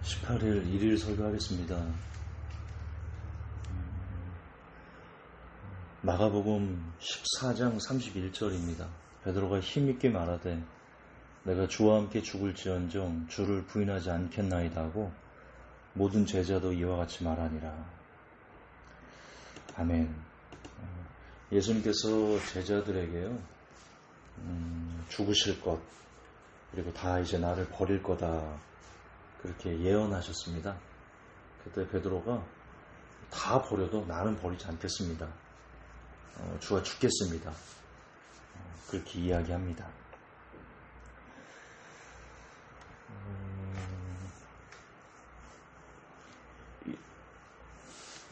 18일 1일 설교하겠습니다. 마가복음 14장 31절입니다. 베드로가 힘있게 말하되 내가 주와 함께 죽을지언정 주를 부인하지 않겠나이다 하고 모든 제자도 이와 같이 말하니라. 아멘. 예수님께서 제자들에게요, 죽으실 것, 그리고 다 이제 나를 버릴 거다, 그렇게 예언하셨습니다. 그때 베드로가 다 버려도 나는 버리지 않겠습니다. 주와 죽겠습니다. 그렇게 이야기합니다.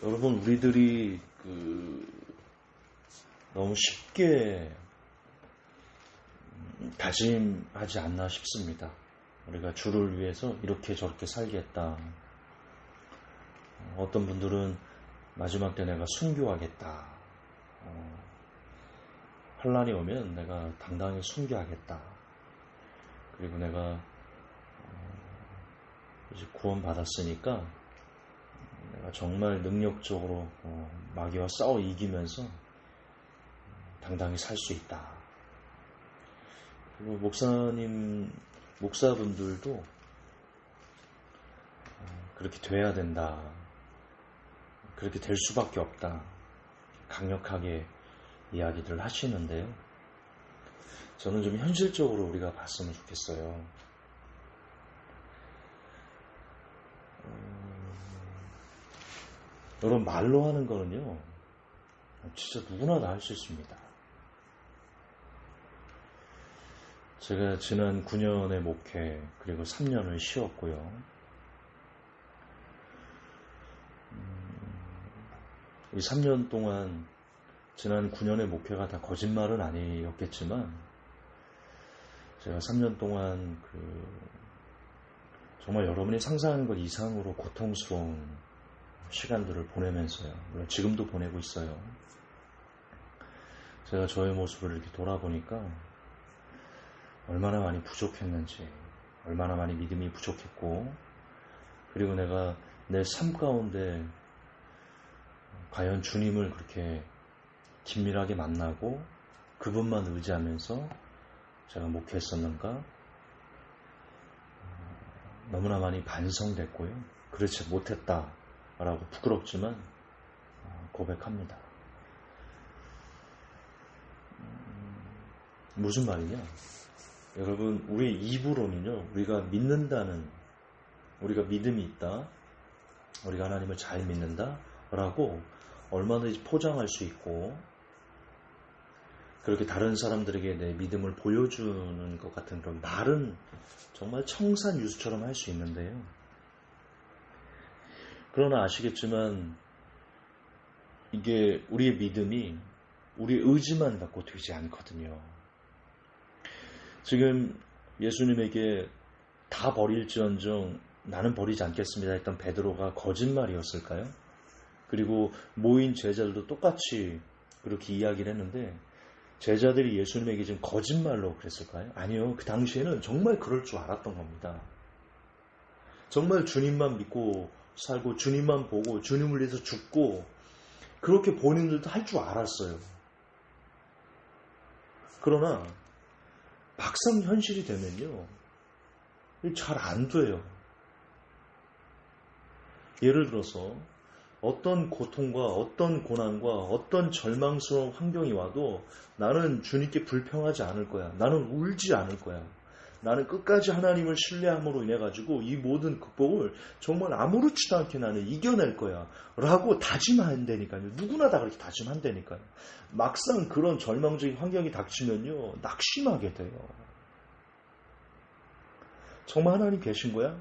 여러분, 우리들이 너무 쉽게 다짐하지 않나 싶습니다. 우리가 주를 위해서 이렇게 저렇게 살겠다. 어떤 분들은 마지막 때 내가 순교하겠다. 환난이 오면 내가 당당히 순교하겠다. 그리고 내가 이제 구원받았으니까 내가 정말 능력적으로 마귀와 싸워 이기면서 당당히 살 수 있다. 그리고 목사분들도 그렇게 돼야 된다. 그렇게 될 수밖에 없다. 강력하게 이야기들을 하시는데요. 저는 좀 현실적으로 우리가 봤으면 좋겠어요. 여러분, 말로 하는 거는요, 진짜 누구나 다 할 수 있습니다. 제가 지난 9년의 목회, 그리고 3년을 쉬었고요. 이 3년 동안 지난 9년의 목회가 다 거짓말은 아니었겠지만 제가 3년 동안 정말 여러분이 상상하는 것 이상으로 고통스러운 시간들을 보내면서요. 물론 지금도 보내고 있어요. 제가 저의 모습을 이렇게 돌아보니까 얼마나 많이 부족했는지, 얼마나 많이 믿음이 부족했고, 그리고 내가 내 삶 가운데 과연 주님을 그렇게 긴밀하게 만나고 그분만 의지하면서 제가 목회했었는가? 너무나 많이 반성됐고요. 그렇지 못했다라고 부끄럽지만 고백합니다. 무슨 말이냐? 여러분, 우리 입으로는요, 우리가 믿는다는, 우리가 믿음이 있다, 우리가 하나님을 잘 믿는다 라고 얼마든지 포장할 수 있고, 그렇게 다른 사람들에게 내 믿음을 보여주는 것 같은 그런 말은 정말 청산유수처럼 할 수 있는데요. 그러나 아시겠지만 이게 우리의 믿음이 우리의 의지만 갖고 되지 않거든요. 지금 예수님에게 다 버릴지언정 나는 버리지 않겠습니다 했던 베드로가 거짓말이었을까요? 그리고 모인 제자들도 똑같이 그렇게 이야기를 했는데 제자들이 예수님에게 지금 거짓말로 그랬을까요? 아니요. 그 당시에는 정말 그럴 줄 알았던 겁니다. 정말 주님만 믿고 살고 주님만 보고 주님을 위해서 죽고 그렇게 본인들도 할 줄 알았어요. 그러나 막상 현실이 되면요, 잘 안 돼요. 예를 들어서 어떤 고통과 어떤 고난과 어떤 절망스러운 환경이 와도 나는 주님께 불평하지 않을 거야. 나는 울지 않을 거야. 나는 끝까지 하나님을 신뢰함으로 인해 가지고 이 모든 극복을 정말 아무렇지도 않게 나는 이겨낼 거야 라고 다짐한다니까요. 누구나 다 그렇게 다짐한다니까요. 막상 그런 절망적인 환경이 닥치면요, 낙심하게 돼요. 정말 하나님 계신 거야?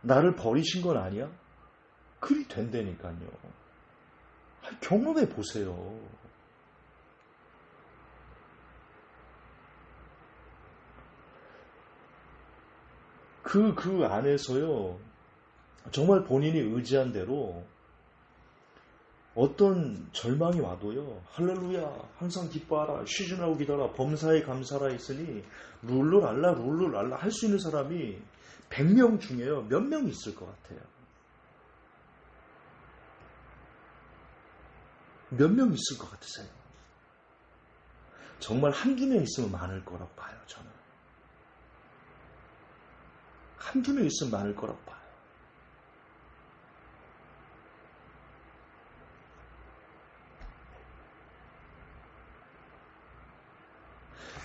나를 버리신 건 아니야? 그리 된다니까요. 경험해 보세요. 그 안에서요, 정말 본인이 의지한 대로 어떤 절망이 와도요, 할렐루야, 항상 기뻐하라, 쉬지 말고 기도하라, 범사에 감사하라 했으니 룰루랄라 할 수 있는 사람이 100명 중에요. 몇 명 있을 것 같아요. 몇 명 있을 것 같으세요? 정말 한두 명 있으면 많을 거라고 봐요, 저는. 한두 명 있으면 많을 거라고 봐요.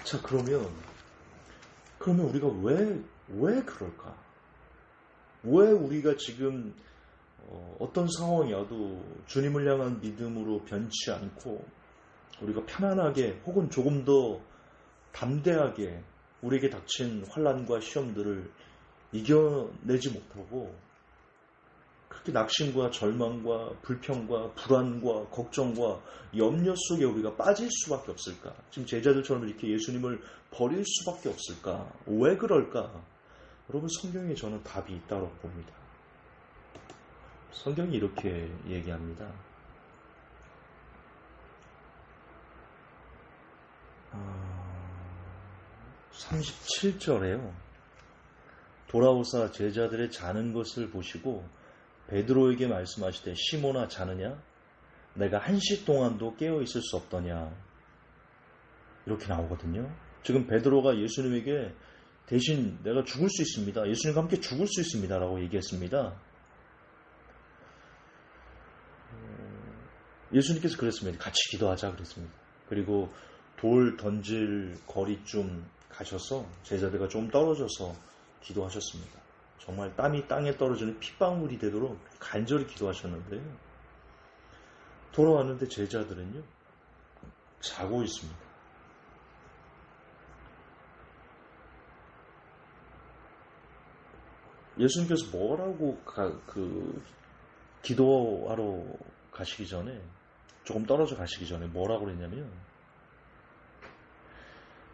자, 그러면 우리가 왜 그럴까? 왜 우리가 지금 어떤 상황이 와도 주님을 향한 믿음으로 변치 않고 우리가 편안하게 혹은 조금 더 담대하게 우리에게 닥친 환난과 시험들을 이겨내지 못하고 그렇게 낙심과 절망과 불평과 불안과 걱정과 염려 속에 우리가 빠질 수밖에 없을까? 지금 제자들처럼 이렇게 예수님을 버릴 수밖에 없을까? 왜 그럴까? 여러분, 성경에 저는 답이 있다고 봅니다. 성경이 이렇게 얘기합니다. 37절에요. 돌아오사 제자들의 자는 것을 보시고 베드로에게 말씀하시되 시몬아 자느냐? 내가 1시 동안도 깨어있을 수 없더냐? 이렇게 나오거든요. 지금 베드로가 예수님에게 대신 내가 죽을 수 있습니다. 예수님과 함께 죽을 수 있습니다. 라고 얘기했습니다. 예수님께서 그랬습니다. 같이 기도하자 그랬습니다. 그리고 돌 던질 거리쯤 가셔서 제자들과 좀 떨어져서 기도하셨습니다. 정말 땀이 땅에 떨어지는 핏방울이 되도록 간절히 기도하셨는데요. 돌아왔는데 제자들은요, 자고 있습니다. 예수님께서 뭐라고 기도하러 가시기 전에, 조금 떨어져 가시기 전에 뭐라고 그랬냐면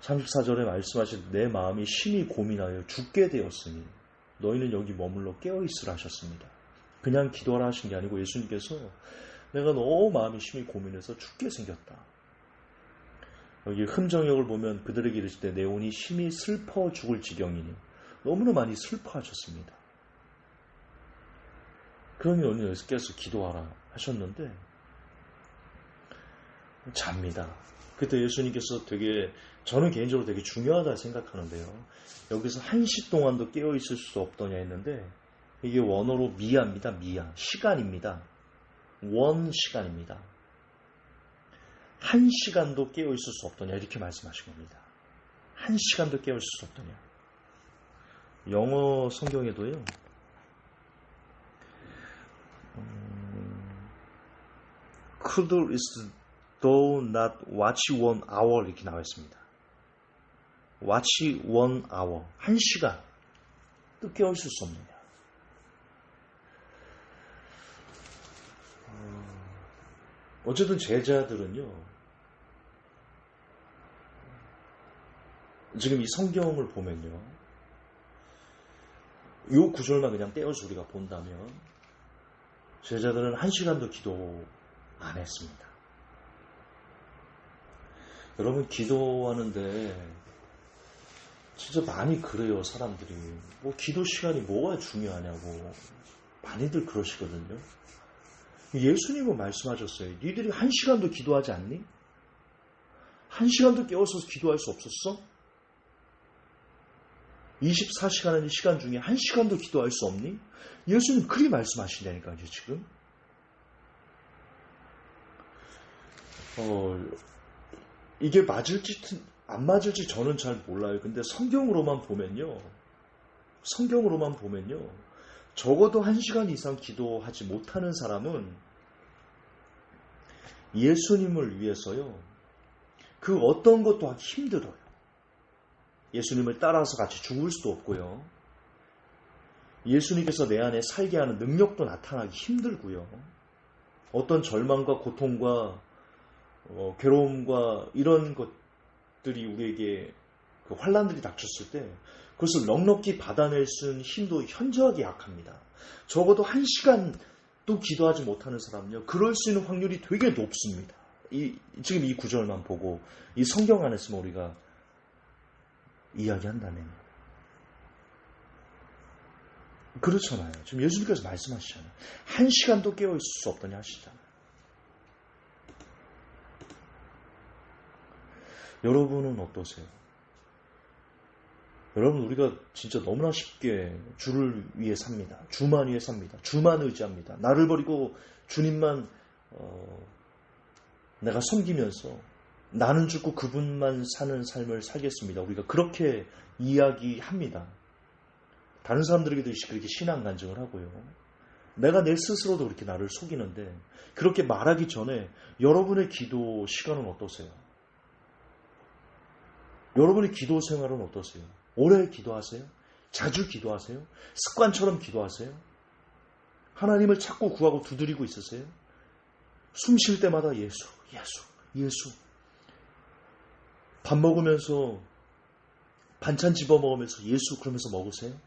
34절에 말씀하신 내 마음이 심히 고민하여 죽게 되었으니 너희는 여기 머물러 깨어있으라 하셨습니다. 그냥 기도하라 하신 게 아니고 예수님께서 내가 너무 마음이 심히 고민해서 죽게 생겼다. 여기 흠정역을 보면 그들에게 이르실 때 내 혼이 심히 슬퍼 죽을 지경이니 너무나 많이 슬퍼하셨습니다. 그러니 오늘 여기서 깨서 기도하라 하셨는데 잡니다. 그때 예수님께서 저는 개인적으로 되게 중요하다 생각하는데요. 여기서 1시 동안도 깨어있을 수 없더냐 했는데 이게 원어로 미야입니다. 미야. 시간입니다. 원 시간입니다. 1시간도 깨어있을 수 없더냐 이렇게 말씀하신 겁니다. 1시간도 깨어있을 수 없더냐. 영어 성경에도요. Could is though not watch 1 hour 이렇게 나와 있습니다. watch 1 hour 1시간 또 깨어있을 수 없느냐. 어쨌든 제자들은요, 지금 이 성경을 보면요, 이 구절만 그냥 떼어서 우리가 본다면 제자들은 1시간도 기도 안 했습니다. 여러분, 기도하는데 진짜 많이 그래요, 사람들이. 기도 시간이 뭐가 중요하냐고 많이들 그러시거든요. 예수님은 말씀하셨어요. 니들이 1시간도 기도하지 않니? 1시간도 깨어서 기도할 수 없었어? 24시간의 시간 중에 1시간도 기도할 수 없니? 예수님 그리 말씀하시냐니까요, 지금. 이게 맞을지 안 맞을지 저는 잘 몰라요. 근데 성경으로만 보면요, 적어도 1시간 이상 기도하지 못하는 사람은 예수님을 위해서요, 그 어떤 것도 하기 힘들어요. 예수님을 따라서 같이 죽을 수도 없고요. 예수님께서 내 안에 살게 하는 능력도 나타나기 힘들고요. 어떤 절망과 고통과 괴로움과 이런 것들이 우리에게 환난들이 닥쳤을 때 그것을 넉넉히 받아낼 수 있는 힘도 현저하게 약합니다. 적어도 1시간도 기도하지 못하는 사람은요, 그럴 수 있는 확률이 되게 높습니다. 지금 이 구절만 보고 이 성경 안에서만 우리가 이야기한다면. 그렇잖아요. 지금 예수님께서 말씀하시잖아요. 한 시간도 깨어있을 수 없더니 하시잖아요. 여러분은 어떠세요? 여러분, 우리가 진짜 너무나 쉽게 주를 위해 삽니다. 주만 위해 삽니다. 주만 의지합니다. 나를 버리고 주님만 내가 섬기면서 나는 죽고 그분만 사는 삶을 살겠습니다. 우리가 그렇게 이야기합니다. 다른 사람들에게도 그렇게 신앙 간증을 하고요. 내가 내 스스로도 그렇게 나를 속이는데, 그렇게 말하기 전에 여러분의 기도 시간은 어떠세요? 여러분의 기도 생활은 어떠세요? 오래 기도하세요? 자주 기도하세요? 습관처럼 기도하세요? 하나님을 찾고 구하고 두드리고 있으세요? 숨 쉴 때마다 예수, 예수, 예수. 밥 먹으면서 반찬 집어 먹으면서 예수 그러면서 먹으세요?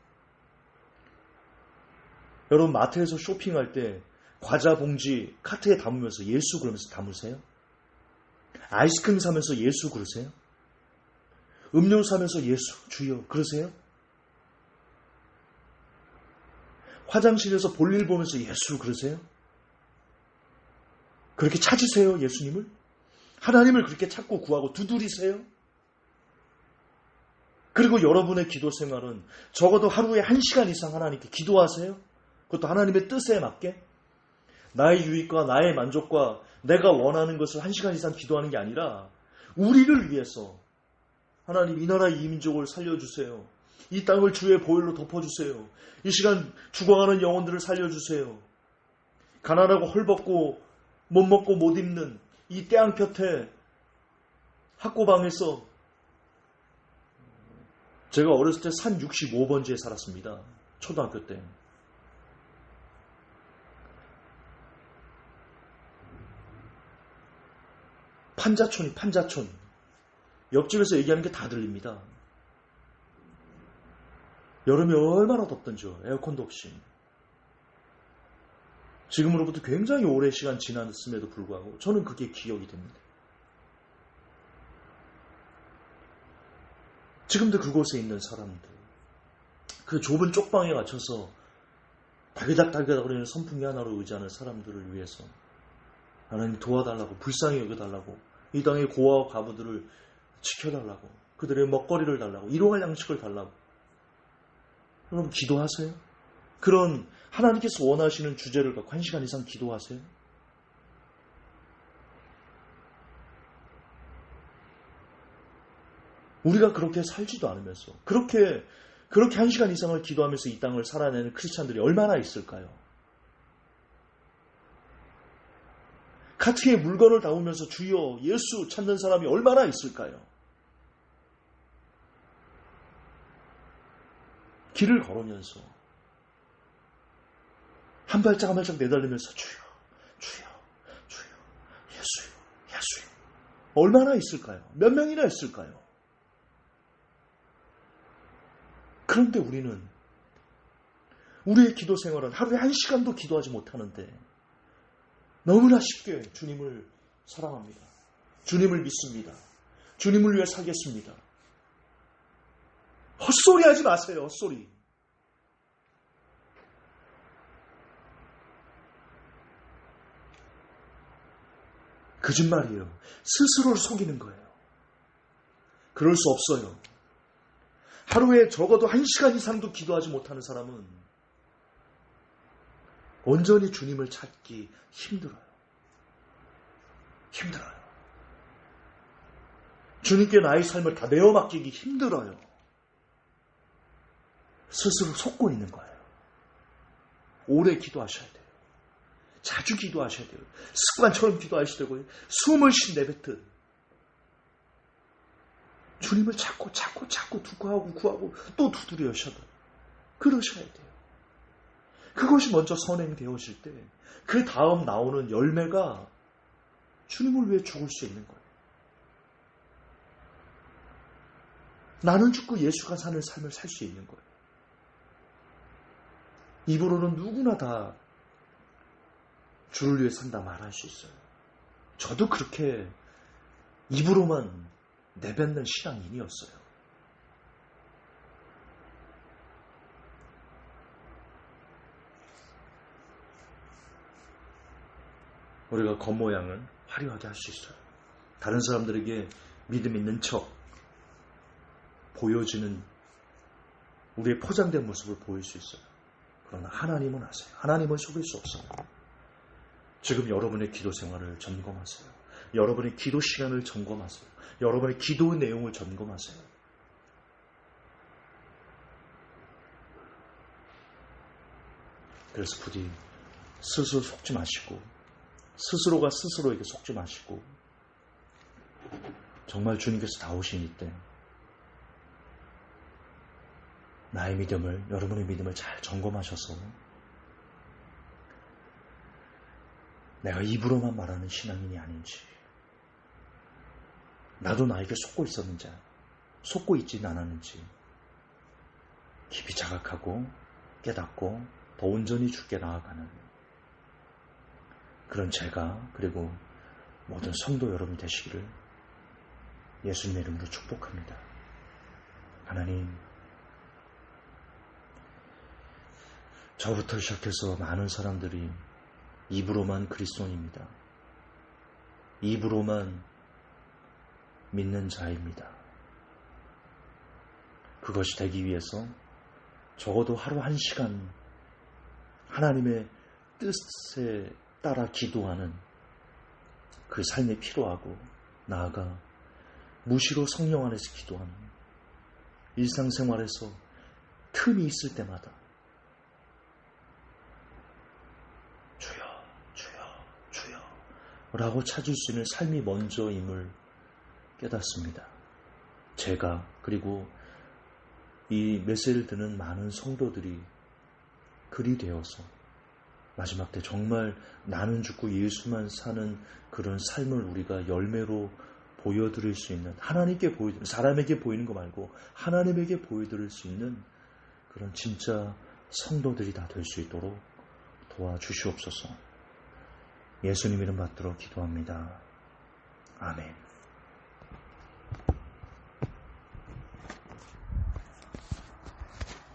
여러분, 마트에서 쇼핑할 때 과자 봉지 카트에 담으면서 예수 그러면서 담으세요? 아이스크림 사면서 예수 그러세요? 음료 사면서 예수, 주여 그러세요? 화장실에서 볼일 보면서 예수 그러세요? 그렇게 찾으세요, 예수님을? 하나님을 그렇게 찾고 구하고 두드리세요? 그리고 여러분의 기도 생활은 적어도 하루에 1시간 이상 하나님께 기도하세요? 그것도 하나님의 뜻에 맞게? 나의 유익과 나의 만족과 내가 원하는 것을 1시간 이상 기도하는 게 아니라 우리를 위해서 하나님 이 나라 이 민족을 살려주세요. 이 땅을 주의 보혈로 덮어주세요. 이 시간 죽어가는 영혼들을 살려주세요. 가난하고 헐벗고 못 먹고 못 입는 이 땅볕에 학고방에서 제가 어렸을 때 산 65번지에 살았습니다. 초등학교 때. 판자촌. 옆집에서 얘기하는 게 다 들립니다. 여름에 얼마나 덥던지요. 에어컨도 없이. 지금으로부터 굉장히 오랜 시간 지났음에도 불구하고 저는 그게 기억이 됩니다. 지금도 그곳에 있는 사람들, 그 좁은 쪽방에 갇혀서 다그닥다그닥거리는 선풍기 하나로 의지하는 사람들을 위해서 하나님 도와달라고, 불쌍히 여겨달라고, 이 땅의 고아와 과부들을 지켜달라고, 그들의 먹거리를 달라고, 일용할 양식을 달라고. 여러분 기도하세요? 그런 하나님께서 원하시는 주제를 갖고 1시간 이상 기도하세요? 우리가 그렇게 살지도 않으면서 그렇게 1시간 이상을 기도하면서 이 땅을 살아내는 크리스찬들이 얼마나 있을까요? 카트에 물건을 담으면서 주여 예수 찾는 사람이 얼마나 있을까요? 길을 걸으면서 한 발짝 한 발짝 내달리면서 주여 예수요 얼마나 있을까요? 몇 명이나 있을까요? 그런데 우리는 우리의 기도 생활은 하루에 1시간도 기도하지 못하는데 너무나 쉽게 주님을 사랑합니다. 주님을 믿습니다. 주님을 위해 살겠습니다. 헛소리 하지 마세요. 헛소리. 거짓말이에요. 스스로를 속이는 거예요. 그럴 수 없어요. 하루에 적어도 1시간 이상도 기도하지 못하는 사람은 온전히 주님을 찾기 힘들어요. 주님께 나의 삶을 다 내어 맡기기 힘들어요. 스스로 속고 있는 거예요. 오래 기도하셔야 돼요. 자주 기도하셔야 돼요. 습관처럼 기도하셔야 되고요. 숨을 내뱉듯 주님을 찾고 구하고 또 두드려셔도 그러셔야 돼요. 그것이 먼저 선행되어질 때 그 다음 나오는 열매가 주님을 위해 죽을 수 있는 거예요. 나는 죽고 예수가 사는 삶을 살 수 있는 거예요. 입으로는 누구나 다 주를 위해 산다 말할 수 있어요. 저도 그렇게 입으로만 내뱉는 신앙인이었어요. 우리가 겉모양을 화려하게 할 수 있어요. 다른 사람들에게 믿음 있는 척 보여지는 우리의 포장된 모습을 보일 수 있어요. 그러나 하나님은 아세요. 하나님을 속일 수 없어요. 지금 여러분의 기도 생활을 점검하세요. 여러분의 기도 시간을 점검하세요. 여러분의 기도 내용을 점검하세요. 그래서 부디 스스로 속지 마시고, 스스로가 스스로에게 속지 마시고, 정말 주님께서 다 오신 이때 나의 믿음을, 여러분의 믿음을 잘 점검하셔서 내가 입으로만 말하는 신앙인이 아닌지, 나도 나에게 속고 있었는지, 속고 있지는 않았는지 깊이 자각하고 깨닫고 더 온전히 주께 나아가는 그런 제가, 그리고 모든 성도 여러분 되시기를 예수님의 이름으로 축복합니다. 하나님, 저부터 시작해서 많은 사람들이 입으로만 그리스도인입니다. 입으로만 믿는 자입니다. 그것이 되기 위해서 적어도 하루 1시간 하나님의 뜻에 따라 기도하는 그 삶이 필요하고, 나아가 무시로 성령 안에서 기도하는 일상생활에서 틈이 있을 때마다 주여 주여 주여 라고 찾을 수 있는 삶이 먼저임을 깨닫습니다. 제가, 그리고 이 메시지를 듣는 많은 성도들이 그리 되어서 마지막 때 정말 나는 죽고 예수만 사는 그런 삶을 우리가 열매로 보여드릴 수 있는, 하나님께 보여드리는, 사람에게 보이는 거 말고 하나님에게 보여드릴 수 있는 그런 진짜 성도들이 다 될 수 있도록 도와주시옵소서. 예수님 이름 받들어 기도합니다. 아멘.